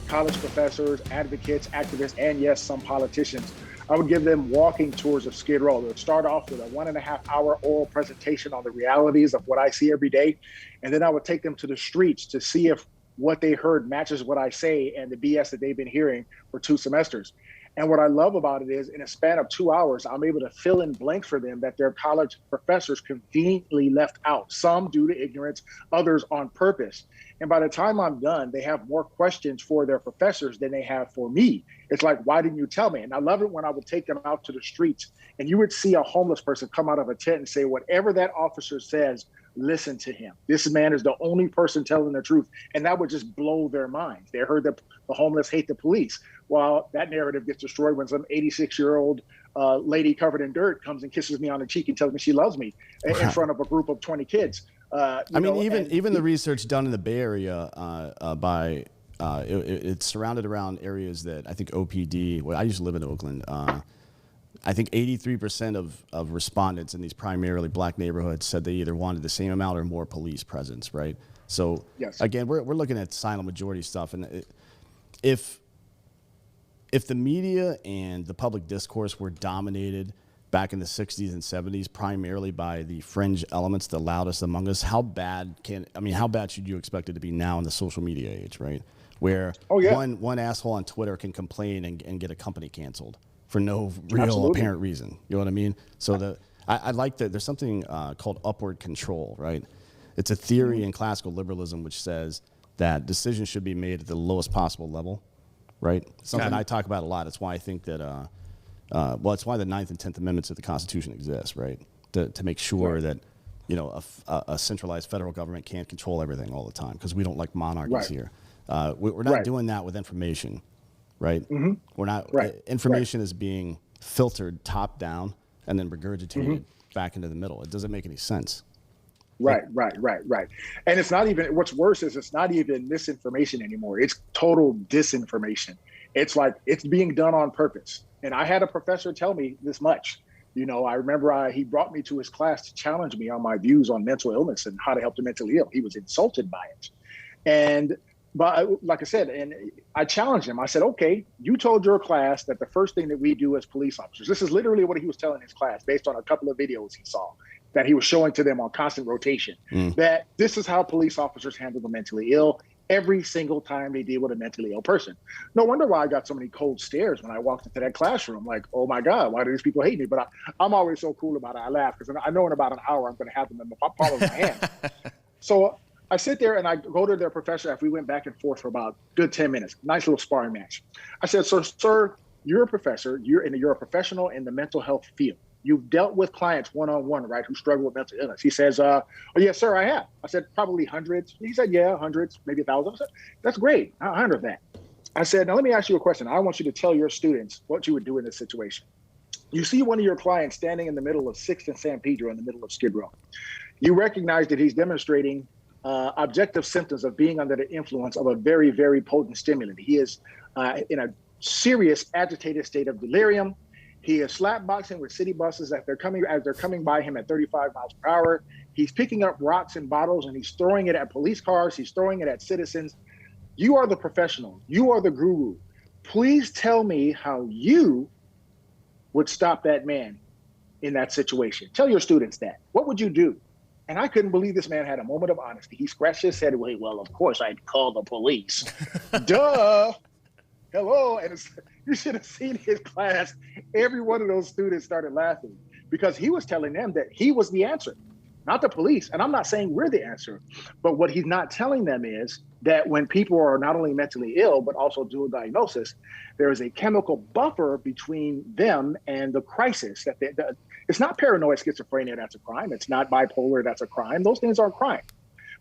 college professors, advocates, activists, and yes, some politicians. I would give them walking tours of Skid Row. They would start off with a 1.5 hour oral presentation on the realities of what I see every day. And then I would take them to the streets to see if what they heard matches what I say and the BS that they've been hearing for 2 semesters. And what I love about it is in a span of 2 hours, I'm able to fill in blanks for them that their college professors conveniently left out, some due to ignorance, others on purpose. And by the time I'm done, they have more questions for their professors than they have for me. It's like, why didn't you tell me? And I love it when I would take them out to the streets and you would see a homeless person come out of a tent and say, whatever that officer says, listen to him. This man is the only person telling the truth. And that would just blow their minds. They heard that the homeless hate the police. Well, that narrative gets destroyed when some 86-year-old lady covered in dirt comes and kisses me on the cheek and tells me she loves me in front of a group of 20 kids. Even the research done in the Bay Area it's surrounded around areas that I think OPD, well, I used to live in Oakland. I think 83% of respondents in these primarily black neighborhoods said they either wanted the same amount or more police presence, right? So yes. Again, we're looking at silent majority stuff. And if the media and the public discourse were dominated back in the 60s and 70s primarily by the fringe elements, the loudest among us, how bad should you expect it to be now in the social media age, right? Where one asshole on Twitter can complain and get a company canceled for no real apparent reason. You know what I mean? So I like that there's something called upward control, right? It's a theory in classical liberalism which says that decisions should be made at the lowest possible level, right? Something I talk about a lot. It's why I think that, it's why the 9th and 10th Amendments of the Constitution exist, right? To make sure that, a centralized federal government can't control everything all the time because we don't like monarchies here. We're not doing that with information, right? Mm-hmm. We're not. Information is being filtered top down and then regurgitated back into the middle. It doesn't make any sense. Right. And it's not even, what's worse is it's not even misinformation anymore. It's total disinformation. It's like it's being done on purpose. And I had a professor tell me this much. I remember he brought me to his class to challenge me on my views on mental illness and how to help the mentally ill. He was insulted by it. But like I said, and I challenged him. I said, okay, you told your class that the first thing that we do as police officers, this is literally what he was telling his class based on a couple of videos he saw that he was showing to them on constant rotation, that this is how police officers handle the mentally ill every single time they deal with a mentally ill person. No wonder why I got so many cold stares when I walked into that classroom. Like, oh my God, why do these people hate me? But I'm always so cool about it. I laugh because I know in about an hour I'm going to have them in the palm of my hand. So I sit there and I go to their professor after we went back and forth for about a good 10 minutes. Nice little sparring match. I said, so, sir, you're a professor. You're a professional in the mental health field. You've dealt with clients one-on-one, right, who struggle with mental illness. He says, oh, yes, sir, I have. I said, probably hundreds. He said, yeah, hundreds, maybe 1,000. I said, that's great. I honor that. I said, now let me ask you a question. I want you to tell your students what you would do in this situation. You see one of your clients standing in the middle of 6th and San Pedro in the middle of Skid Row. You recognize that he's demonstrating objective symptoms of being under the influence of a very, very potent stimulant. He is in a serious agitated state of delirium. He is slapboxing with city buses as they're coming by him at 35 miles per hour. He's picking up rocks and bottles and he's throwing it at police cars. He's throwing it at citizens. You are the professional. You are the guru. Please tell me how you would stop that man in that situation. Tell your students that. What would you do? And I couldn't believe this man had a moment of honesty. He scratched his head. Well, of course I'd call the police. Duh. Hello. And you should have seen his class. Every one of those students started laughing because he was telling them that he was the answer, not the police. And I'm not saying we're the answer, but what he's not telling them is that when people are not only mentally ill, but also dual diagnosis, there is a chemical buffer between them and the crisis. It's not paranoid schizophrenia that's a crime. It's not bipolar that's a crime. Those things are a crime.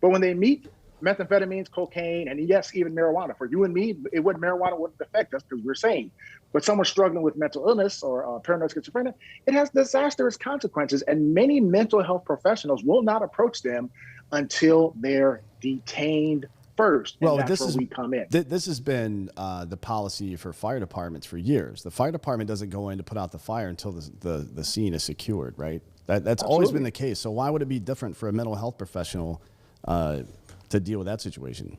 But when they meet methamphetamines, cocaine, and yes, even marijuana. For you and me, marijuana wouldn't affect us because we're sane. But someone struggling with mental illness or paranoid schizophrenia, it has disastrous consequences. And many mental health professionals will not approach them until they're detained first. And that's where we come in. This has been the policy for fire departments for years. The fire department doesn't go in to put out the fire until the scene is secured, right? That's always been the case. So why would it be different for a mental health professional to deal with that situation?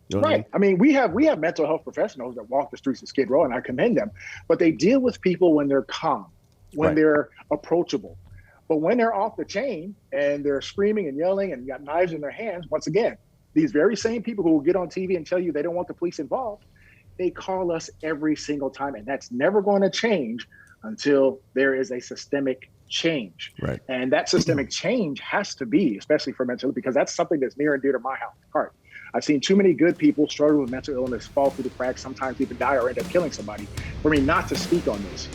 You know what I mean? Right. I mean, we have mental health professionals that walk the streets of Skid Row, and I commend them. But they deal with people when they're calm, when Right. they're approachable. But when they're off the chain and they're screaming and yelling and got knives in their hands, once again, these very same people who will get on TV and tell you they don't want the police involved, they call us every single time. And that's never going to change until there is a systemic change. Right. And that systemic change has to be, especially for mental illness, because that's something that's near and dear to my heart. I've seen too many good people struggle with mental illness, fall through the cracks, sometimes even die or end up killing somebody, for me not to speak on this.